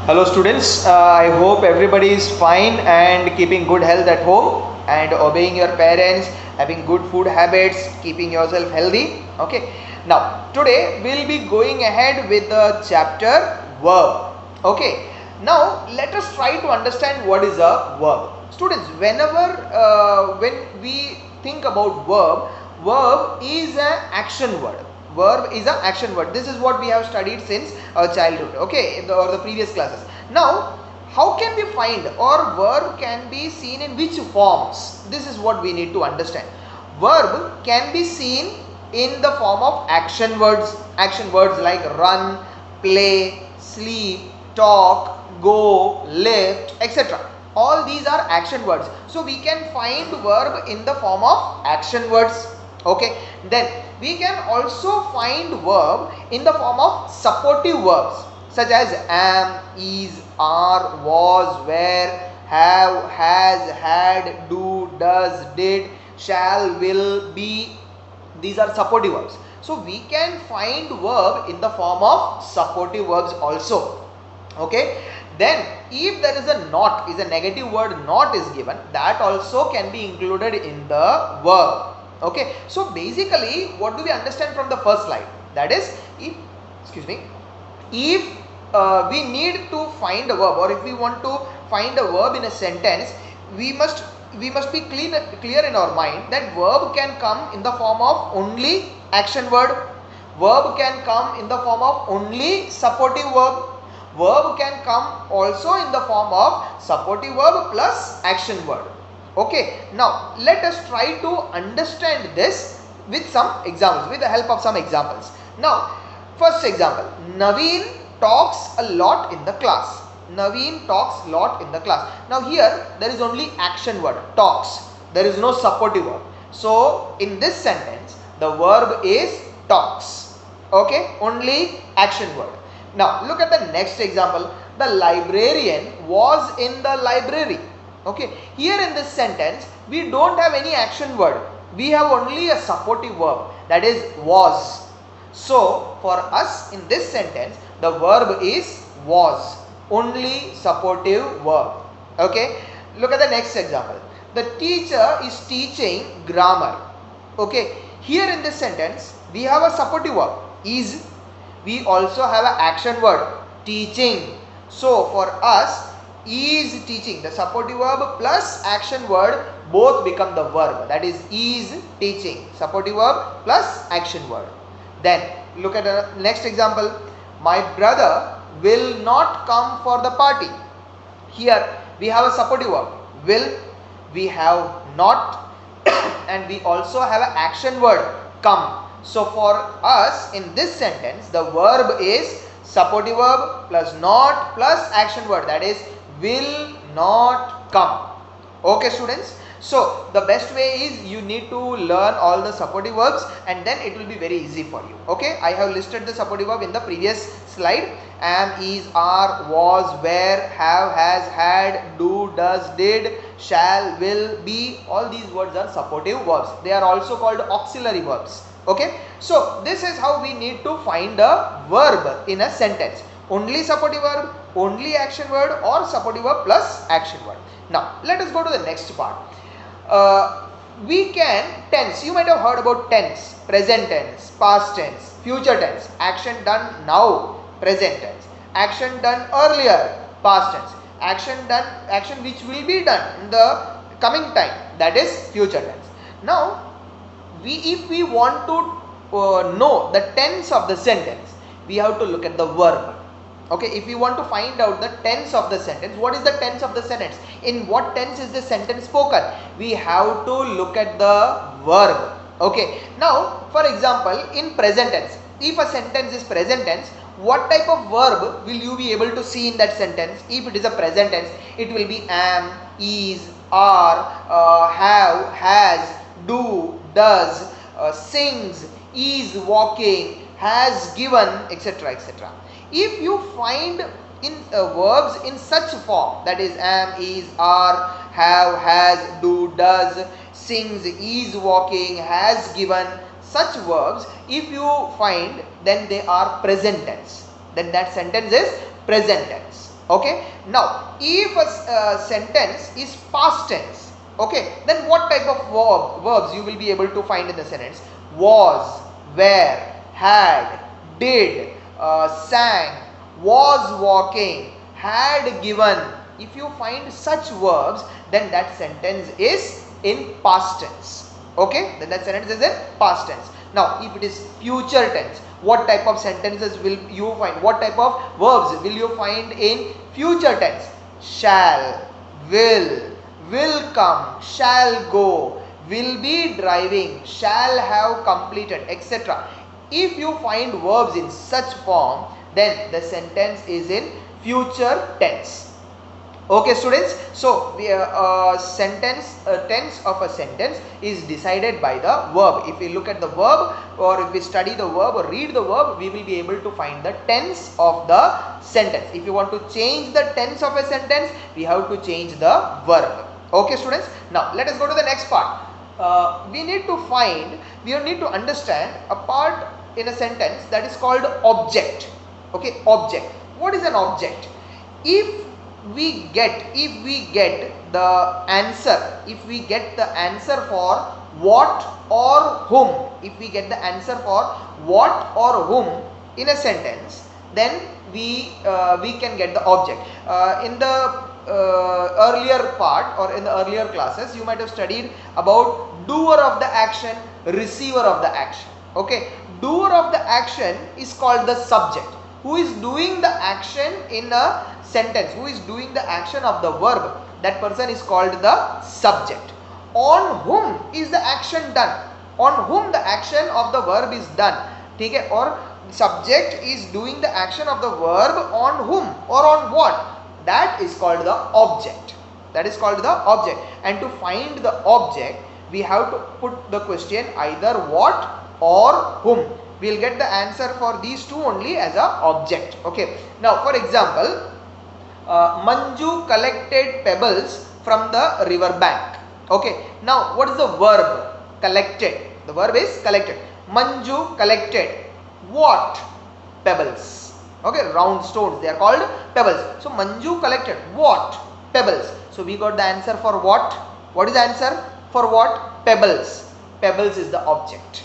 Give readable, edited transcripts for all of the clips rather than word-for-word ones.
Hello students, I hope everybody is fine and keeping good health at home and obeying your parents, having good food habits, keeping yourself healthy. Okay. Now today we'll be going ahead with the chapter verb. Okay. Now let us try to understand what is a verb. Students, when we think about verb is an action word. Verb is an action word. This is what we have studied since our childhood, okay, or the previous classes. Now how can we find, or verb can be seen in which forms? This is what we need to understand. Verb can be seen in the form of action words like run, play, sleep, talk, go, lift, etc. All these are action words, so we can find verb in the form of action words. Okay, then we can also find verb in the form of supportive verbs such as am, is, are, was, were, have, has, had, do, does, did, shall, will, be. These are supportive verbs. So we can find verb in the form of supportive verbs also. Okay, then if there is a not, is a negative word not is given, that also can be included in the verb. Okay, so basically what do we understand from the first slide? That is, if we need to find a verb, or if we want to find a verb in a sentence, we must be clear in our mind that verb can come in the form of only action word, verb can come in the form of only supportive verb can come also in the form of supportive verb plus action word. Okay, now let us try to understand this with some examples, with the help of some examples. Now, first example, Naveen talks a lot in the class. Naveen talks a lot in the class. Now here there is only action word, talks. There is no supportive verb. So in this sentence, the verb is talks. Okay, only action word. Now look at the next example. The librarian was in the library. Okay, here in this sentence we don't have any action word, we have only a supportive verb, that is was. So for us in this sentence the verb is was, only supportive verb. Okay, look at the next example. The teacher is teaching grammar. Okay, here in this sentence we have a supportive verb is, we also have an action word teaching. So for us, is teaching, the supportive verb plus action word both become the verb, that is teaching, supportive verb plus action word. Then look at the next example. My brother will not come for the party. Here we have a supportive verb will, we have not and we also have an action word come. So for us in this sentence the verb is supportive verb plus not plus action word, that is will not come. Okay students, so the best way is you need to learn all the supportive verbs and then it will be very easy for you. Okay, I have listed the supportive verb in the previous slide. Am, is, are, was, were, have, has, had, do, does, did, shall, will, be. All these words are supportive verbs. They are also called auxiliary verbs. Okay, so this is how we need to find a verb in a sentence. Only supportive verb, only action word, or supportive verb plus action word. Now let us go to the next part. We can tense, you might have heard about tense, present tense, past tense, future tense, action done now, present tense, action done earlier, past tense, action which will be done in the coming time, that is future tense. Now if we want to know the tense of the sentence, we have to look at the verb. Okay, if we want to find out the tense of the sentence, what is the tense of the sentence, in what tense is the sentence spoken, we have to look at the verb. Okay, now for example in present tense, if a sentence is present tense, what type of verb will you be able to see in that sentence? If it is a present tense, it will be am, is, are, have, has, do, does, sings, is walking, has given, etc., etc. If you find in verbs in such form, that is am, is, are, have, has, do, does, sings, is walking, has given, such verbs if you find, then they are present tense, then that sentence is present tense. Okay, now if a sentence is past tense, okay, then what type of verbs you will be able to find in the sentence? Was, were, had, did, sang, was walking, had given. If you find such verbs, then that sentence is in past tense. Okay, then that sentence is in past tense. Now if it is future tense, what type of sentences will you find? What type of verbs will you find in future tense? Shall, will come, shall go, will be driving, shall have completed, etc. If you find verbs in such form, then the sentence is in future tense. Okay students, so the tense of a sentence is decided by the verb. If we look at the verb, or if we study the verb or read the verb, we will be able to find the tense of the sentence. If you want to change the tense of a sentence, we have to change the verb. Okay students, now let us go to the next part. We need to understand a part in a sentence that is called object. Okay, object. What is an object? If we get the answer for what or whom, if we get the answer for what or whom in a sentence, then we can get the object. In the earlier part or in the earlier classes, you might have studied about doer of the action, receiver of the action. Okay, doer of the action is called the subject. Who is doing the action in a sentence, who is doing the action of the verb, that person is called the subject. On whom is the action done? On whom the action of the verb is done? Okay, or subject is doing the action of the verb on whom or on what? That is called the object. That is called the object. And to find the object, we have to put the question either what or whom. We will get the answer for these two only as a object. Okay. Now, for example, Manju collected pebbles from the river bank. Okay. Now, what is the verb? Collected. The verb is collected. Manju collected what? Pebbles. Okay, round stones. They are called pebbles. So, Manju collected what? Pebbles. So, we got the answer for what? What is the answer for what? Pebbles. Pebbles is the object.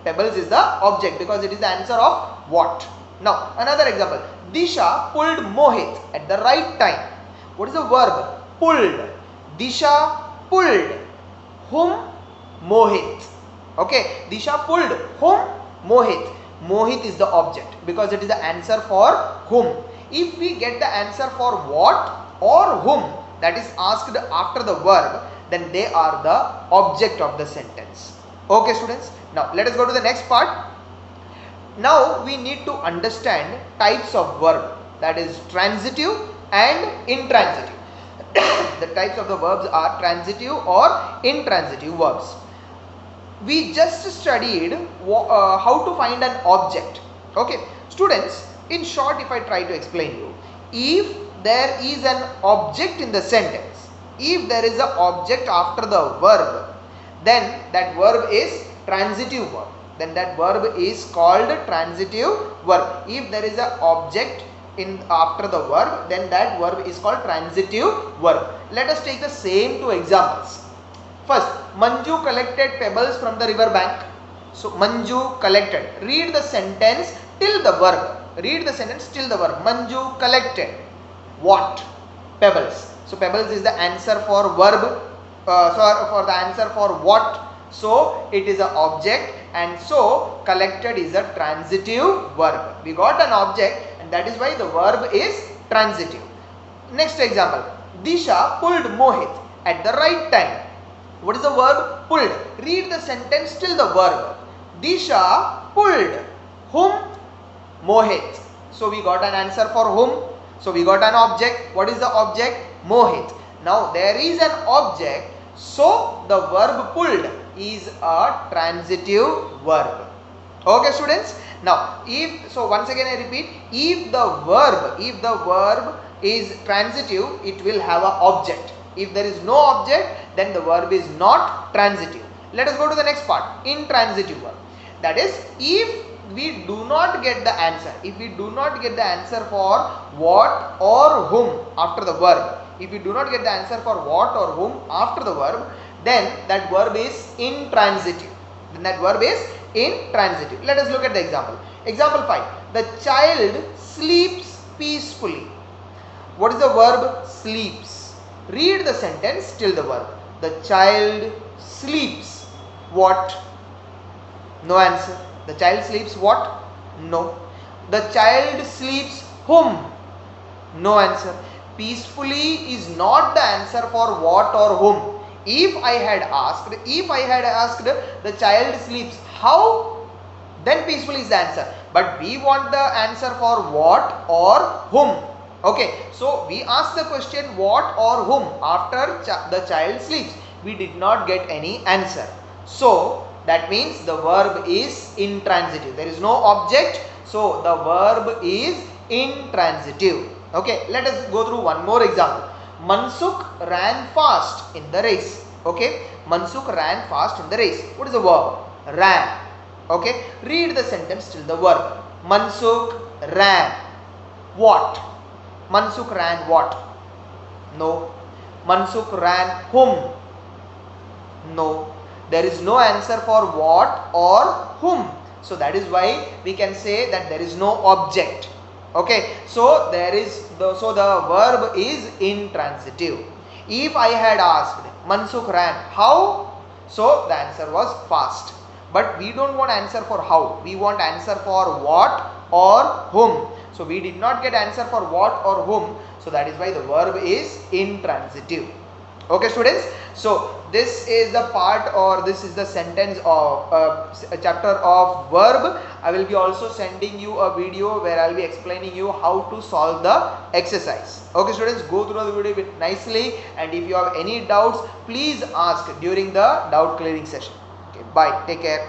Pebbles is the object because it is the answer of what. Now, another example. Disha pulled Mohit at the right time. What is the verb? Pulled. Disha pulled. Whom? Mohit. Okay. Disha pulled. Whom? Mohit. Mohit is the object because it is the answer for whom. If we get the answer for what or whom, that is asked after the verb, then they are the object of the sentence. Okay students, now let us go to the next part. Now we need to understand types of verb, that is transitive and intransitive. The types of the verbs are transitive or intransitive verbs. We just studied how to find an object. Okay students, in short, if I try to explain you, if there is an object in the sentence, if there is an object after the verb, then that verb is transitive verb. Then that verb is called transitive verb. If there is an object after the verb, then that verb is called transitive verb. Let us take the same two examples. First, Manju collected pebbles from the river bank. So, Manju collected. Read the sentence till the verb. Read the sentence till the verb. Manju collected what? Pebbles. So, pebbles is the answer for verb. For the answer for what. So, it is an object, and so collected is a transitive verb. We got an object, and that is why the verb is transitive. Next example. Disha pulled Mohit at the right time. What is the verb? Pulled. Read the sentence till the verb. Disha pulled. Whom? Mohit. So we got an answer for whom. So we got an object. What is the object? Mohit. Now there is an object. So the verb pulled is a transitive verb. Okay students. Now once again I repeat, if the verb is transitive, it will have an object. If there is no object, then the verb is not transitive. Let us go to the next part. Intransitive verb. That is, if we do not get the answer, if we do not get the answer for what or whom after the verb, if we do not get the answer for what or whom after the verb, then that verb is intransitive. Then that verb is intransitive. Let us look at the example. Example 5. The child sleeps peacefully. What is the verb? Sleeps. Read the sentence till the verb. The child sleeps. What? No answer. The child sleeps what? No. The child sleeps whom? No answer. Peacefully is not the answer for what or whom. If I had asked the child sleeps how, then peacefully is the answer. But we want the answer for what or whom. Okay, so we asked the question what or whom after the child sleeps. We did not get any answer. So that means the verb is intransitive. There is no object, so the verb is intransitive. Okay, let us go through one more example. Mansukh ran fast in the race. Okay, Mansukh ran fast in the race. What is the verb? Ran. Okay, read the sentence till the verb. Mansukh ran. What? Mansukh ran what? No. Mansukh ran whom? No. There is no answer for what or whom. So that is why we can say that there is no object. Okay, so the verb is intransitive. If I had asked Mansukh ran how, so the answer was fast. But we don't want answer for how. We want answer for what or whom. So we did not get answer for what or whom. So that is why the verb is intransitive. Okay, students. So this is the part, or this is the sentence of a chapter of verb. I will be also sending you a video where I will be explaining you how to solve the exercise. Okay, students, go through the video nicely, and if you have any doubts, please ask during the doubt clearing session. Okay, bye. Take care.